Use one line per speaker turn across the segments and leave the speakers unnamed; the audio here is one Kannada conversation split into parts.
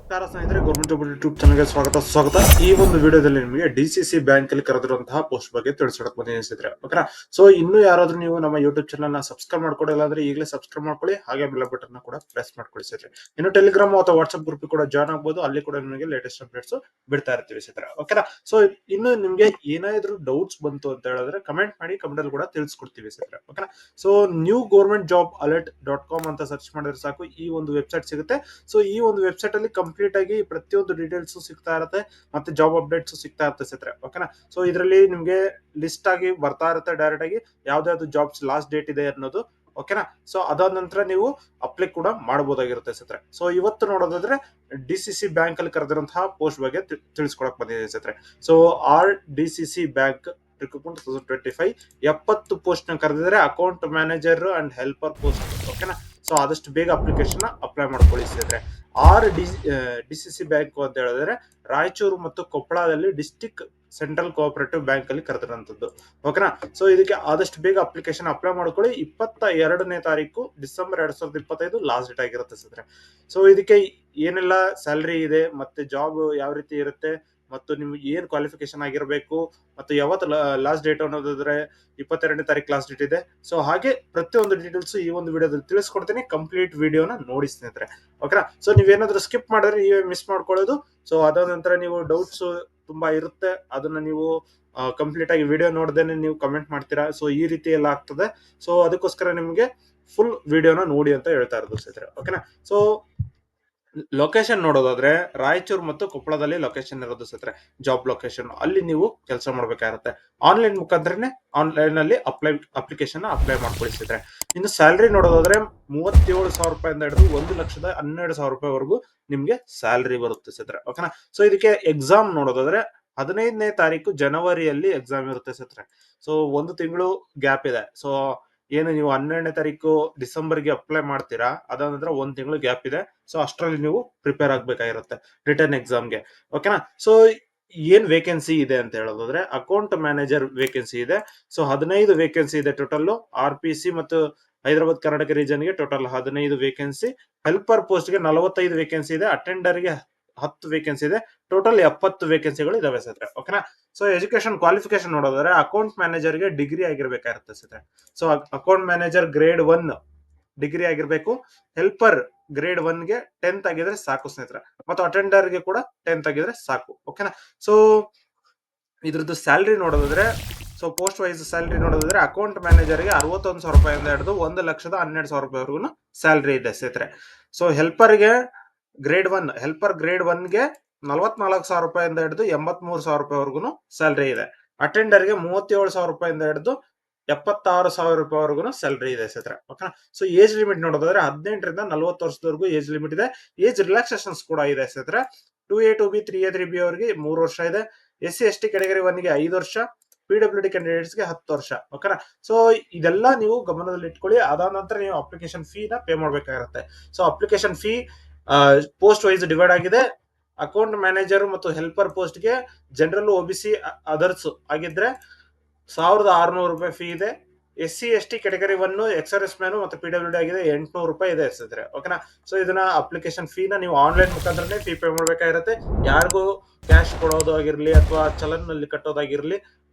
ನಮಸ್ಕಾರ ಸ್ನೇಹಿತರೆ, ಗೌರ್ಮೆಂಟ್ ಜಾಬ್ ಯೂಟ್ಯೂಬ್ ಚಾನಲ್ಗೆ ಸ್ವಾಗತ. ಈ ಒಂದು ವಿಡಿಯೋದಲ್ಲಿ ನಿಮಗೆ ಡಿಸಿಸಿ ಬ್ಯಾಂಕ್ ಅಲ್ಲಿ ಕರೆದಿರುವಂತಹ ಪೋಸ್ಟ್ ಬಗ್ಗೆ ತಿಳಿಸೋಕೆ ಬಂದಿದ್ದೀನಿ ಸ್ನೇಹಿತರೆ. ಓಕೆನಾ. ಸೊ ಇನ್ನು ಯಾರಾದ್ರೂ ನೀವು ನಮ್ಮ ಯೂಟ್ಯೂಬ್ ಚಾನಲ್ ನ ಸಬ್ಸ್ಕ್ರೈಬ್ ಮಾಡ್ಕೊಂಡಿಲ್ಲ ಅಂದ್ರೆ ಈಗಲೇ ಸಬ್ಸ್ಕ್ರೈಬ್ ಮಾಡ್ಕೊಳ್ಳಿ, ಹಾಗೆ ಬೆಲ್ ಬಟನ್ ಕೂಡ ಪ್ರೆಸ್ ಮಾಡ್ಕೊಳ್ಳಿ ಸ್ನೇಹಿತರೆ. ಇನ್ನು ಟೆಲಿಗ್ರಾಮ್ ಅಥವಾ ವಾಟ್ಸ್ಆಪ್ ಗ್ರೂಪ್ ಕೂಡ ಜಾಯ್ನ್ ಆಗಬಹುದು, ಅಲ್ಲಿ ಕೂಡ ನಿಮಗೆ ಲೇಟೆಸ್ಟ್ ಅಪ್ಡೇಟ್ಸ್ ಬಿಡ್ತಾ ಇರ್ತೀವಿ ಸ್ನೇಹಿತರೆ. ಓಕೆನಾ. ಸೊ ಇನ್ನು ನಿಮ್ಗೆ ಏನಾದ್ರೂ ಡೌಟ್ಸ್ ಬಂತು ಅಂತ ಹೇಳಿದ್ರೆ ಕಮೆಂಟ್ ಮಾಡಿ, ಕಮೆಂಟ್ ಅಲ್ಲಿ ಕೂಡ ತಿಳಿಸ್ಕೊಡ್ತೀವಿ ಸ್ನೇಹಿತರೆ. ಓಕೆನಾ. So new government job alert .com ಅಂತ ಸರ್ಚ್ ಮಾಡಿದ್ರೆ ಸಾಕು, ಈ ಒಂದು ವೆಬ್ಸೈಟ್ ಸಿಗುತ್ತೆ. ಸೊ ಈ ಒಂದು ವೆಬ್ಸೈಟ್ ಅಲ್ಲಿ ಕಂಪ್ಲೀಟ್ ಆಗಿ ಪ್ರತಿಯೊಂದು ಡೀಟೇಲ್ಸ್ ಸಿಗ್ತಾ ಇರುತ್ತೆ, ಮತ್ತೆ ಜಾಬ್ ಅಪ್ಡೇಟ್ಸ್ ಸಿಗ್ತಾ ಇರುತ್ತೆ ಸ್ನೇಹಿತರೆ. ಓಕೆನಾ. ಸೊ ಇದರಲ್ಲಿ ನಿಮ್ಗೆ ಲಿಸ್ಟ್ ಆಗಿ ಬರ್ತಾ ಇರುತ್ತೆ ಡೈರೆಕ್ಟ್ ಆಗಿ ಯಾವ್ದಾವ್ದು ಜಾಬ್ಸ್ ಲಾಸ್ಟ್ ಡೇಟ್ ಇದೆ ಅನ್ನೋದು. ಓಕೆನಾ. ಸೊ ಅದಾದ ನಂತರ ನೀವು ಅಪ್ಲೈ ಕೂಡ ಮಾಡಬಹುದಾಗಿರುತ್ತೆ ಸ್ನೇಹಿತರೆ. ಸೊ ಇವತ್ತು ನೋಡೋದಾದ್ರೆ ಡಿಸಿಸಿ ಬ್ಯಾಂಕ್ ಅಲ್ಲಿ ಕರೆದಿರುವಂತಹ ಪೋಸ್ಟ್ ಬಗ್ಗೆ ತಿಳಿಸ್ಕೊಳಕ್ ಬಂದಿದೆ ಸ್ನೇಹಿತರೆ. So RDCC bank recruitment 2025 70 post ನ ಕರೆದಿದ್ದಾರೆ, account manager and helper post. ಓಕೆನಾ. ಸೊ ಆದಷ್ಟು ಬೇಗ ಅಪ್ಲಿಕೇಶನ್ ಅಪ್ಲೈ ಮಾಡ್ಕೊಳ್ಳಿ ಸ್ನೇಹಿತರೆ. DCC ಬ್ಯಾಂಕ್ ಅಂತ ಹೇಳಿದ್ರೆ ರಾಯಚೂರು ಮತ್ತು ಕೊಪ್ಪಳದಲ್ಲಿ ಡಿಸ್ಟಿಕ್ ಸೆಂಟ್ರಲ್ ಕೋಆಪರೇಟಿವ್ ಬ್ಯಾಂಕ್ ಅಲ್ಲಿ ಕರೆದಿರುವಂತದ್ದು. ಓಕೆನಾ. ಸೊ ಇದಕ್ಕೆ ಆದಷ್ಟು ಬೇಗ ಅಪ್ಲಿಕೇಶನ್ ಅಪ್ಲೈ ಮಾಡ್ಕೊಳ್ಳಿ. 22ನೇ ತಾರೀಕು ಡಿಸೆಂಬರ್ 2025 ಲಾಸ್ಟ್ ಡೇಟ್ ಆಗಿರುತ್ತೆ ಸ್ನೇಹಿತರೆ. ಸೊ ಇದಕ್ಕೆ ಏನೆಲ್ಲ ಸ್ಯಾಲರಿ ಇದೆ, ಮತ್ತೆ ಜಾಬ್ ಯಾವ ರೀತಿ ಇರುತ್ತೆ, ಮತ್ತು ನಿಮ್ಗೆ ಏನ್ ಕ್ವಾಲಿಫಿಕೇಶನ್ ಆಗಿರಬೇಕು, ಮತ್ತು ಯಾವತ್ತು ಲಾಸ್ಟ್ ಡೇಟ್ ಅನ್ನೋದಾದ್ರೆ 22ನೇ ತಾರೀಕು ಲಾಸ್ಟ್ ಡೇಟ್ ಇದೆ. ಸೊ ಹಾಗೆ ಪ್ರತಿಯೊಂದು ಡೀಟೇಲ್ಸ್ ಈ ಒಂದು ವಿಡಿಯೋದಲ್ಲಿ ತಿಳಿಸ್ಕೊಡ್ತೀನಿ. ಕಂಪ್ಲೀಟ್ ವಿಡಿಯೋನ ನೋಡಿ ಸ್ನೇಹಿತರೆ. ಓಕೆನಾ. ಸೊ ನೀವೇನಾದ್ರೂ ಸ್ಕಿಪ್ ಮಾಡಿದ್ರೆ ನೀವೇ ಮಿಸ್ ಮಾಡ್ಕೊಳ್ಳೋದು. ಸೊ ಅದಾದ ನಂತರ ನೀವು ಡೌಟ್ಸ್ ತುಂಬಾ ಇರುತ್ತೆ, ಅದನ್ನ ನೀವು ಕಂಪ್ಲೀಟ್ ಆಗಿ ವಿಡಿಯೋ ನೋಡ್ದೇನೆ ನೀವು ಕಮೆಂಟ್ ಮಾಡ್ತೀರಾ. ಸೊ ಈ ರೀತಿ ಎಲ್ಲ ಆಗ್ತದೆ. ಸೊ ಅದಕ್ಕೋಸ್ಕರ ನಿಮ್ಗೆ ಫುಲ್ ವಿಡಿಯೋನ ನೋಡಿ ಅಂತ ಹೇಳ್ತಾ ಇರೋದು ಸ್ನೇಹಿತರೆ. ಓಕೆನಾ. ಸೊ ಲೊಕೇಶನ್ ನೋಡೋದಾದ್ರೆ ರಾಯಚೂರು ಮತ್ತು ಕೊಪ್ಪಳದಲ್ಲಿ ಲೊಕೇಶನ್ ಇರೋದು ಸ್ನೇಹಿತರೆ. ಜಾಬ್ ಲೊಕೇಶನ್ ಅಲ್ಲಿ ನೀವು ಕೆಲಸ ಮಾಡ್ಬೇಕಾಗುತ್ತೆ. ಆನ್ಲೈನ್ ಮುಖಾಂತರನೇ ಆನ್ಲೈನ್ ಅಲ್ಲಿ ಅಪ್ಲಿಕೇಶನ್ ಅಪ್ಲೈ ಮಾಡ್ಕೊಳ್ಳಿ ಸ್ನೇಹಿತರೆ. ಇನ್ನು ಸ್ಯಾಲರಿ ನೋಡೋದಾದ್ರೆ 37,000 ರೂಪಾಯಿಂದ ಹಿಡಿದು 1,12,000 ರೂಪಾಯಿವರೆಗೂ ನಿಮ್ಗೆ ಸ್ಯಾಲರಿ ಬರುತ್ತೆ ಸ್ನೇಹಿತರೆ. ಓಕೆನಾ. ಸೊ ಇದಕ್ಕೆ ಎಕ್ಸಾಮ್ ನೋಡೋದಾದ್ರೆ 15ನೇ ತಾರೀಕು ಜನವರಿಯಲ್ಲಿ ಎಕ್ಸಾಮ್ ಇರುತ್ತೆ ಸ್ನೇಹಿತರೆ. ಸೊ ಒಂದು ತಿಂಗಳು ಗ್ಯಾಪ್ ಇದೆ. ಸೊ ಏನು ನೀವು 12ನೇ ತಾರೀಕು ಡಿಸೆಂಬರ್ಗೆ ಅಪ್ಲೈ ಮಾಡ್ತೀರಾ, ಅದಾದ ನಂತರ ಒಂದ್ ತಿಂಗಳು ಗ್ಯಾಪ್ ಇದೆ. ಸೊ ಅಷ್ಟರಲ್ಲಿ ನೀವು ಪ್ರಿಪೇರ್ ಆಗ್ಬೇಕಾಗಿರುತ್ತೆ ರಿಟರ್ನ್ ಎಕ್ಸಾಮ್ಗೆ. ಓಕೆನಾ. ಸೊ ಏನ್ ವೇಕೆನ್ಸಿ ಇದೆ ಅಂತ ಹೇಳೋದಾದ್ರೆ ಅಕೌಂಟ್ ಮ್ಯಾನೇಜರ್ ವೇಕೆನ್ಸಿ ಇದೆ. ಸೊ 15 ವೇಕೆನ್ಸಿ ಇದೆ ಟೋಟಲ್. RPC ಮತ್ತು ಹೈದರಾಬಾದ್ ಕರ್ನಾಟಕ ರೀಜನ್ ಗೆ ಟೋಟಲ್ 15 ವೇಕೆನ್ಸಿ. ಹೆಲ್ಪರ್ ಪೋಸ್ಟ್ ಗೆ 45 ವೇಕೆನ್ಸಿ ಇದೆ. ಅಟೆಂಡರ್ ಗೆ 10 ವೇಕೆನ್ಸಿ ಇದೆ. ಟೋಟಲ್ 70 ವೇಕೆನ್ಸಿಗಳು ಇದಾವೆ ಸ್ನೇಹಿತರೆ. ಓಕೆನಾ. ಸೊ ಎಜುಕೇಶನ್ ಕ್ವಾಲಿಫಿಕೇಶನ್ ನೋಡೋದಾದ್ರೆ ಅಕೌಂಟ್ ಮ್ಯಾನೇಜರ್ ಗೆ ಡಿಗ್ರಿ ಆಗಿರ್ಬೇಕಾಗಿರುತ್ತೆ ಸ್ನೇಹಿತರೆ. So account manager grade 1 degree ಆಗಿರ್ಬೇಕು. ಹೆಲ್ಪರ್ ಗ್ರೇಡ್ 1 ಗೆ 10th ಆಗಿದ್ರೆ ಸಾಕು ಸ್ನೇಹಿತರೆ. ಮತ್ತು ಅಟೆಂಡರ್ ಗೆ ಕೂಡ 10th ಆಗಿದ್ರೆ ಸಾಕು. ಓಕೆನಾ. ಸೊ ಇದ್ರದ್ದು ಸ್ಯಾಲರಿ ನೋಡೋದಾದ್ರೆ, ಸೊ ಪೋಸ್ಟ್ ವೈಸ್ ಸ್ಯಾಲರಿ ನೋಡೋದಾದ್ರೆ ಅಕೌಂಟ್ ಮ್ಯಾನೇಜರ್ ಗೆ 61,000 ರೂಪಾಯಿಂದ ಹಿಡಿದು 1,12,000 ರೂಪಾಯಿವರೆಗೂ ಸ್ಯಾಲರಿ ಇದೆ ಸ್ನೇಹಿತರೆ. ಸೊ ಹೆಲ್ಪರ್ ಗ್ರೇಡ್ 1 ಗೆ 44,000 ರೂಪಾಯಿಂದ ಹಿಡಿದು 83,000 ರೂಪಾಯಿವರೆಗೂ ಸ್ಯಾಲರಿ ಇದೆ. ಅಟೆಂಡರ್ ಗೆ 37,000 ರೂಪಾಯಿಂದ ಹಿಡಿದು 76,000 ರೂಪಾಯಿವರೆಗೂ ಸ್ಯಾಲರಿ ಇದೆ ಸ್ನೇಹಿತರೆ. ಓಕೆನಾ. ಸೊ ಏಜ್ ಲಿಮಿಟ್ ನೋಡೋದಾದ್ರೆ 18ರಿಂದ 40 ವರ್ಷದವರೆಗೂ ಏಜ್ ಲಿಮಿಟ್ ಇದೆ. ಏಜ್ ರಿಲ್ಯಾಕ್ಸೇಷನ್ಸ್ ಕೂಡ ಇದೆ ಸ್ನೇಹಿತರೆ. 2A 2B 3A 3B ಅವರಿಗೆ 3 ವರ್ಷ ಇದೆ. SC ST ಕ್ಯಾಟಗರಿ 1 ಗೆ 5 ವರ್ಷ, PWD ಕ್ಯಾಂಡಿಡೇಟ್ಸ್ ಗೆ 10 ವರ್ಷ. ಓಕೆನಾ. ಸೊ ಇದೆಲ್ಲ ನೀವು ಗಮನದಲ್ಲಿ ಇಟ್ಕೊಳ್ಳಿ. ಅದಾದ ನಂತರ ನೀವು ಅಪ್ಲಿಕೇಶನ್ ಫೀ ನ ಪೇ ಮಾಡ್ಬೇಕಾಗಿರುತ್ತೆ. So application fee post wise divide ಆಗಿದೆ. ಅಕೌಂಟ್ ಮ್ಯಾನೇಜರ್ ಮತ್ತು ಹೆಲ್ಪರ್ ಪೋಸ್ಟ್ ಗೆ ಜನರಲ್, OBC, ಅದರ್ಸ್ ಆಗಿದ್ರೆ 1,600 ರೂಪಾಯಿ ಫೀ ಇದೆ. SC ST category 1 ex man ಮತ್ತು PWD ಆಗಿದೆ 800 ರೂಪಾಯಿ ಇದೆ ಸ್ನೇಹಿತರೆ. ಓಕೆನಾ. ಸೊ ಇದನ್ನ ಅಪ್ಲಿಕೇಶನ್ ಫೀ ನ ನೀವು ಆನ್ಲೈನ್ ಮುಖಾಂತರನೇ ಫೀ ಪೇ ಮಾಡ್ಬೇಕಾಗಿರುತ್ತೆ. ಯಾರಿಗೂ ಕ್ಯಾಶ್ ಕೊಡೋದು ಆಗಿರ್ಲಿ ಅಥವಾ ಚಲನ್ ನಲ್ಲಿ ಕಟ್ಟೋದಾಗಿರ್ಲಿ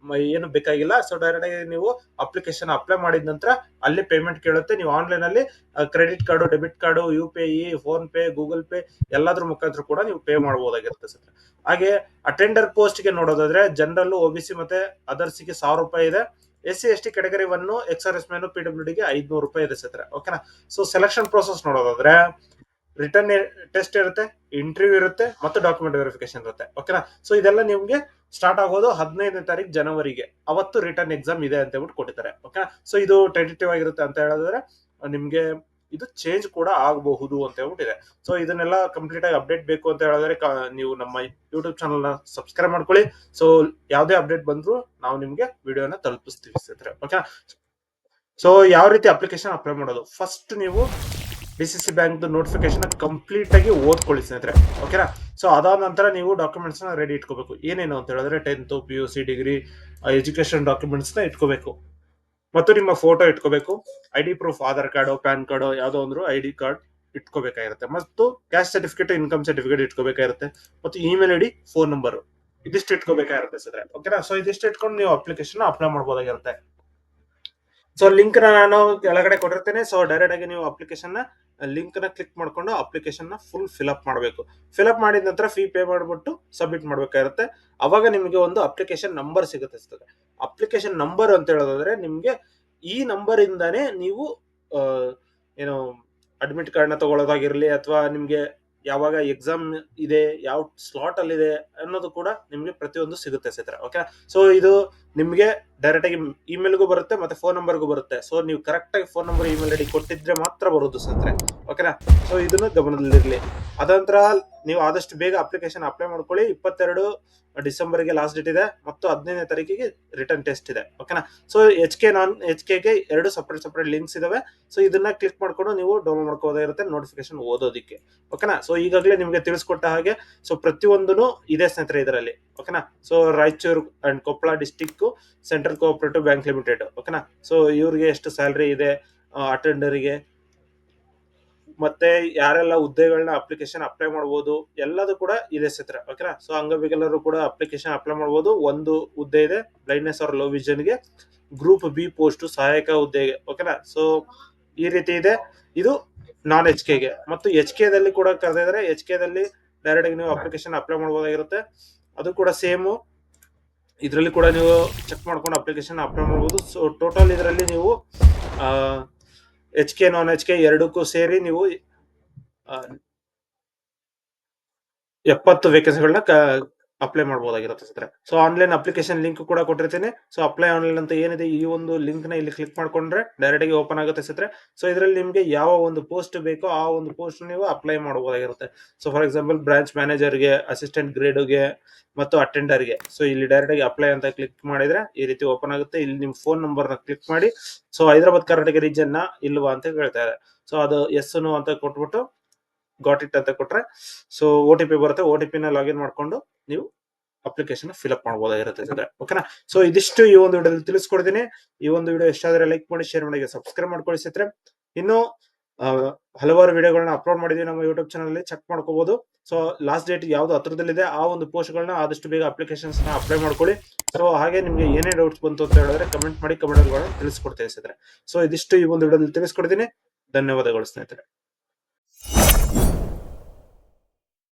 ಏನು ಬೇಕಾಗಿಲ್ಲ. ಸೊ ಡೈರೆಕ್ಟ್ ಆಗಿ ನೀವು ಅಪ್ಲಿಕೇಶನ್ ಅಪ್ಲೈ ಮಾಡಿದ ನಂತರ ಅಲ್ಲಿ ಪೇಮೆಂಟ್ ಕೇಳುತ್ತೆ. ನೀವು ಆನ್ಲೈನ್ ಅಲ್ಲಿ credit card, debit card, UPI, PhonePe, Google pay ಎಲ್ಲಾದ್ರ ಮುಖಾಂತರ ಕೂಡ ನೀವು ಪೇ ಮಾಡಬಹುದಾಗಿರುತ್ತೆ ಸರ್. ಹಾಗೆ ಅಟೆಂಡರ್ ಪೋಸ್ಟ್ ಗೆ ನೋಡೋದಾದ್ರೆ ಜನರಲ್, OBC ಮತ್ತೆ ಅದರ್ಸ್ ಗೆ 1,000 ರೂಪಾಯಿ ಇದೆ. SC ST category 1 ex man, PWD ಗೆ 500 ರೂಪಾಯಿ ಇದೆ ಸ್ನೇಹಿತರೆ. ಓಕೆನಾ. ಸೊ ಸೆಲೆಕ್ಷನ್ ಪ್ರೋಸೆಸ್ ನೋಡೋದಾದ್ರೆ ರಿಟರ್ನ್ ಟೆಸ್ಟ್ ಇರುತ್ತೆ, ಇಂಟರ್ವ್ಯೂ ಇರುತ್ತೆ, ಮತ್ತು ಡಾಕ್ಯುಮೆಂಟ್ ವೆರಿಫಿಕೇಶನ್ ಇರುತ್ತೆ. ಓಕೆನಾ. ಸೊ ಇದೆಲ್ಲ ನಿಮ್ಗೆ ಸ್ಟಾರ್ಟ್ ಆಗೋದು 15ನೇ ತಾರೀಕು ಜನವರಿಗೆ. ಅವತ್ತು ರಿಟರ್ನ್ ಎಕ್ಸಾಮ್ ಇದೆ ಅಂತ ಹೇಳ್ಬಿಟ್ಟು ಕೊಟ್ಟಿದ್ದಾರೆ. ಓಕೆನಾ. ಸೊ ಇದು ಟೆಂಟೇಟಿವ್ ಆಗಿರುತ್ತೆ ಅಂತ ಹೇಳಿದ್ರೆ ನಿಮ್ಗೆ ಇದು ಚೇಂಜ್ ಕೂಡ ಆಗಬಹುದು ಅಂತ ಹೇಳ್ಬಿಟ್ಟಿದೆ. ಸೊ ಇದನ್ನೆಲ್ಲ ಕಂಪ್ಲೀಟ್ ಆಗಿ ಅಪ್ಡೇಟ್ ಬೇಕು ಅಂತ ಹೇಳಿದ್ರೆ ನೀವು ನಮ್ಮ ಯೂಟ್ಯೂಬ್ ಚಾನಲ್ ನ ಸಬ್ಸ್ಕ್ರೈಬ್ ಮಾಡ್ಕೊಳ್ಳಿ. ಸೊ ಯಾವುದೇ ಅಪ್ಡೇಟ್ ಬಂದ್ರು ನಾವು ನಿಮ್ಗೆ ವಿಡಿಯೋನ ತಲುಪಿಸ್ತೀವಿ ಸ್ನೇಹಿತರೆ. ಓಕೆನಾ. ಸೊ ಯಾವ ರೀತಿ ಅಪ್ಲಿಕೇಶನ್ ಅಪ್ಲೈ ಮಾಡೋದು, ಫಸ್ಟ್ ನೀವು DCC ಬ್ಯಾಂಕ್ ನೋಟಿಫಿಕೇಶನ್ ಕಂಪ್ಲೀಟ್ ಆಗಿ ಓದ್ಕೊಳ್ಳಿ ಸ್ನೇಹಿತರೆ. ಓಕೆನಾ. ಸೊ ಅದಾದ ನಂತರ ನೀವು ಡಾಕ್ಯುಮೆಂಟ್ಸ್ ನ ರೆಡಿ ಇಟ್ಕೋಬೇಕು. ಏನೇನು ಅಂತ ಹೇಳಿದ್ರೆ 10th, PUC, degree, education documents ನ ಇಟ್ಕೋಬೇಕು. ಮತ್ತು ನಿಮ್ಮ ಫೋಟೋ ಇಟ್ಕೋಬೇಕು. ID proof, Aadhaar card, PAN card, ಯಾವ್ದೋ ಒಂದು ID ಕಾರ್ಡ್ ಇಟ್ಕೋಬೇಕಾಗಿರುತ್ತೆ, ಮತ್ತು ಕ್ಯಾಸ್ಟ್ ಸರ್ಟಿಫಿಕೇಟ್, ಇನ್ಕಮ್ ಸರ್ಟಿಫಿಕೇಟ್ ಇಟ್ಕೋಬೇಕಾಗಿರುತ್ತೆ, ಮತ್ತು ಇಮೇಲ್ ಐಡಿ, ಫೋನ್ ನಂಬರ್ ಇದಿಷ್ಟು ಇಟ್ಕೋಬೇಕಾಗಿರುತ್ತೆ ಸರ್. ಓಕೆನಾ. ಸೊ ಇದಿಷ್ಟು ಇಟ್ಕೊಂಡು ನೀವು ಅಪ್ಲಿಕೇಶನ್ ಅಪ್ಲೈ ಮಾಡಬಹುದಾಗಿರುತ್ತೆ. ಸೊ ಲಿಂಕ್ ನಾನು ಕೆಳಗಡೆ ಕೊಟ್ಟಿರ್ತೇನೆ. ಸೊ ಡೈರೆಕ್ಟ್ ಆಗಿ ನೀವು ಅಪ್ಲಿಕೇಶನ್ ಲಿಂಕ್ ನ ಕ್ಲಿಕ್ ಮಾಡ್ಕೊಂಡು ಅಪ್ಲಿಕೇಶನ್ ನ ಫುಲ್ ಫಿಲ್ಅಪ್ ಮಾಡಬೇಕು. ಫಿಲ್ಅಪ್ ಮಾಡಿದ ನಂತರ ಫೀ ಪೇ ಮಾಡಿಬಿಟ್ಟು ಸಬ್ಮಿಟ್ ಮಾಡ್ಬೇಕಾಗಿರುತ್ತೆ. ಅವಾಗ ನಿಮಗೆ ಒಂದು ಅಪ್ಲಿಕೇಶನ್ ನಂಬರ್ ಸಿಗುತ್ತೆ. ಅಪ್ಲಿಕೇಶನ್ ನಂಬರ್ ಅಂತ ಹೇಳೋದಾದ್ರೆ ನಿಮ್ಗೆ ಈ ನಂಬರ್ ಇಂದಾನೆ ನೀವು ಆ, ಏನು ಅಡ್ಮಿಟ್ ಕಾರ್ಡ್ ನ ತಗೊಳ್ಳೋದಾಗಿರ್ಲಿ, ಅಥವಾ ನಿಮ್ಗೆ ಯಾವಾಗ ಎಕ್ಸಾಮ್ ಇದೆ, ಯಾವ ಸ್ಲಾಟ್ ಅಲ್ಲಿ ಇದೆ ಅನ್ನೋದು ಕೂಡ ನಿಮ್ಗೆ ಪ್ರತಿಯೊಂದು ಸಿಗುತ್ತೆ ಸ್ನೇಹಿತರೆ. ಓಕೆ. ಸೊ ಇದು ನಿಮ್ಗೆ ಡೈರೆಕ್ಟ್ ಆಗಿ ಇಮೇಲ್ಗೂ ಬರುತ್ತೆ ಮತ್ತೆ ಫೋನ್ ನಂಬರ್ಗೂ ಬರುತ್ತೆ. ಸೊ ನೀವು ಕರೆಕ್ಟ್ ಆಗಿ ಫೋನ್ ನಂಬರ್, ಇಮೇಲ್ ಐಡಿ ಕೊಟ್ಟಿದ್ರೆ ಮಾತ್ರ ಬರೋದು ಸ್ನೇಹಿತರೆ. ಓಕೆನಾ. ಸೊ ಇದನ್ನು ಗಮನದಲ್ಲಿರಲಿ. ಅದಂತರ ನೀವು ಆದಷ್ಟು ಬೇಗ ಅಪ್ಲಿಕೇಶನ್ ಅಪ್ಲೈ ಮಾಡ್ಕೊಳ್ಳಿ. 22 ಡಿಸೆಂಬರ್ಗೆ ಲಾಸ್ಟ್ ಡೇಟ್ ಇದೆ, ಮತ್ತು 15ನೇ ತಾರೀಕಿಗೆ ರಿಟರ್ನ್ ಟೆಸ್ಟ್ ಇದೆ. ಓಕೆನಾ. ಸೊ HK ನಾನ್ HKಗೆ 2 ಸಪರೇಟ್ ಲಿಂಕ್ಸ್ ಇದಾವೆ. ಸೊ ಇದನ್ನ ಕ್ಲಿಕ್ ಮಾಡ್ಕೊಂಡು ನೀವು ಡೌನ್ಲೋಡ್ ಮಾಡ್ಕೋದಾಗಿರುತ್ತೆ ನೋಟಿಫಿಕೇಶನ್ ಓದೋದಿಕ್ಕೆ. ಓಕೆನಾ. ಸೊ ಈಗಾಗಲೇ ನಿಮ್ಗೆ ತಿಳಿಸ್ಕೊಟ್ಟ ಹಾಗೆ ಸೊ ಪ್ರತಿಯೊಂದೂ ಇದೆ ಸ್ನೇಹಿತರೆ ಇದರಲ್ಲಿ. ಓಕೆನಾ. So Raichur and Koppal district central cooperative bank limited. ಓಕೆನಾ. ಸೊ ಇವ್ರಿಗೆ ಎಷ್ಟು ಸ್ಯಾಲರಿ ಇದೆ, ಅಟೆಂಡರಿಗೆ, ಮತ್ತೆ ಯಾರೆಲ್ಲ ಹುದ್ದೆಗಳನ್ನ ಅಪ್ಲಿಕೇಶನ್ ಅಪ್ಲೈ ಮಾಡಬಹುದು, ಎಲ್ಲದೂ ಕೂಡ ಇದೆ ಸ್ನೇಹಿತರೆ. ಓಕೆನಾ. ಸೊ ಅಂಗವಿಕಲರು ಕೂಡ ಅಪ್ಲಿಕೇಶನ್ ಅಪ್ಲೈ ಮಾಡಬಹುದು. ಒಂದು ಹುದ್ದೆ ಇದೆ ಬ್ಲೈಂಡ್ನೆಸ್ ಆರ್ ಲೋ ವಿಷನ್ ಗೆ, ಗ್ರೂಪ್ ಬಿ ಪೋಸ್ಟ್ ಸಹಾಯಕ ಹುದ್ದೆಗೆ. ಓಕೆನಾ. ಸೊ ಈ ರೀತಿ ಇದೆ. ಇದು ನಾನ್ HKಗೆ. ಮತ್ತು HKದಲ್ಲಿ ಕೂಡ ಕರೆದಿದ್ರೆ HKದಲ್ಲಿ ಡೈರೆಕ್ಟ್ ಆಗಿ ನೀವು ಅಪ್ಲಿಕೇಶನ್ ಅಪ್ಲೈ ಮಾಡಬಹುದಾಗಿರುತ್ತೆ. ಅದು ಕೂಡ ಸೇಮ್, ಇದರಲ್ಲಿ ಕೂಡ ನೀವು ಚೆಕ್ ಮಾಡ್ಕೊಂಡು ಅಪ್ಲಿಕೇಶನ್ ಅಪ್ಲೈ ಮಾಡಬಹುದು. ಸೊ ಟೋಟಲ್ ಇದರಲ್ಲಿ ನೀವು HK ನಾನ್ HK ಎರಡಕ್ಕೂ ಸೇರಿ ನೀವು 70 ವೇಕೆನ್ಸಿಗಳನ್ನ ಅಪ್ಲೈ ಮಾಡಬಹುದಾಗಿರುತ್ತೆ ಸ್ನೇಹಿತರೆ. ಸೊ ಆನ್ಲೈನ್ ಅಪ್ಲಿಕೇಶನ್ ಲಿಂಕ್ ಕೂಡ ಕೊಟ್ಟಿರ್ತೀನಿ. ಸೊ ಅಪ್ಲೈ ಆನ್ಲೈನ್ ಅಂತ ಏನಿದೆ, ಈ ಒಂದು ಲಿಂಕ್ ನ ಇಲ್ಲಿ ಕ್ಲಿಕ್ ಮಾಡ್ಕೊಂಡ್ರೆ ಡೈರೆಕ್ಟ್ ಆಗಿ ಓಪನ್ ಆಗುತ್ತೆ ಸ್ನೇಹಿತರೆ. ಸೊ ಇದರಲ್ಲಿ ನಿಮ್ಗೆ ಯಾವ ಒಂದು ಪೋಸ್ಟ್ ಬೇಕೋ ಆ ಒಂದು ಪೋಸ್ಟ್ ನೀವು ಅಪ್ಲೈ ಮಾಡಬಹುದಾಗಿರುತ್ತೆ. ಸೊ ಫಾರ್ ಎಕ್ಸಾಂಪಲ್ ಬ್ರಾಂಚ್ ಮ್ಯಾನೇಜರ್ಗೆ, ಅಸಿಸ್ಟೆಂಟ್ ಗ್ರೇಡ್ಗೆ, ಮತ್ತು ಅಟೆಂಡರ್ಗೆ. ಸೊ ಇಲ್ಲಿ ಡೈರೆಕ್ಟ್ ಆಗಿ ಅಪ್ಲೈ ಅಂತ ಕ್ಲಿಕ್ ಮಾಡಿದ್ರೆ ಈ ರೀತಿ ಓಪನ್ ಆಗುತ್ತೆ. ಇಲ್ಲಿ ನಿಮ್ ಫೋನ್ ನಂಬರ್ ನ ಕ್ಲಿಕ್ ಮಾಡಿ, ಸೊ ಹೈದರಾಬಾದ್ ಕರ್ನಾಟಕ ರೀಜನ್ ನ ಇಲ್ವಾ ಅಂತ ಹೇಳ್ತಾ ಇದೆ. ಸೊ ಅದು ಎಸ್ ಅಂತ ಕೊಟ್ಬಿಟ್ಟು ಗಾಟ್ ಇಟ್ ಅಂತ ಕೊಟ್ರೆ ಸೊ OTP ಬರುತ್ತೆ. OTP ನ ಲಾಗಿನ್ ಮಾಡ್ಕೊಂಡು ನೀವು ಅಪ್ಲಿಕೇಶನ್ ಫಿಲ್ಅಪ್ ಮಾಡಬಹುದಾಗಿರುತ್ತೆ. ಓಕೆನಾ. ಸೊ ಇದಿಷ್ಟು ಈ ಒಂದು ವಿಡಿಯೋದಲ್ಲಿ ತಿಳಿಸ್ಕೊಡ್ತೀನಿ. ಈ ಒಂದು ವಿಡಿಯೋ ಇಷ್ಟ ಆದ್ರೆ ಲೈಕ್ ಮಾಡಿ, ಶೇರ್ ಮಾಡಿ, ಸಬ್ಸ್ಕ್ರೈಬ್ ಮಾಡ್ಕೊಳ್ಳಿ ಸ್ನೇಹಿತರೆ. ಇನ್ನು ಹಲವಾರು ವಿಡಿಯೋಗಳನ್ನ ಅಪ್ಲೋಡ್ ಮಾಡಿದೀವಿ ನಮ್ಮ ಯೂಟ್ಯೂಬ್ ಚಾನಲ್ ಅಲ್ಲಿ, ಚೆಕ್ ಮಾಡ್ಕೋಬಹುದು. ಸೊ ಲಾಸ್ಟ್ ಡೇಟ್ ಯಾವ್ದು ಹತ್ರದಲ್ಲಿದೆ ಆ ಒಂದು ಪೋಸ್ಟ್ ಗಳನ್ನ ಆದಷ್ಟು ಬೇಗ ಅಪ್ಲಿಕೇಶನ್ಸ್ ನ ಅಪ್ಲೈ ಮಾಡ್ಕೊಳ್ಳಿ. ಸೊ ಹಾಗೆ ನಿಮ್ಗೆ ಏನೇ ಡೌಟ್ಸ್ ಬಂತು ಅಂತ ಹೇಳಿದ್ರೆ ಕಮೆಂಟ್ ಮಾಡಿ, ಕಮೆಂಟ್ ತಿಳಿಸ್ಕೊಡ್ತೇವೆ ಸ್ನೇಹಿತರೆ. ಸೊ ಇದಿಷ್ಟು ಈ ಒಂದು ವಿಡಿಯೋದಲ್ಲಿ ತಿಳಿಸ್ಕೊಡ್ತೀನಿ. ಧನ್ಯವಾದಗಳು ಸ್ನೇಹಿತರೆ.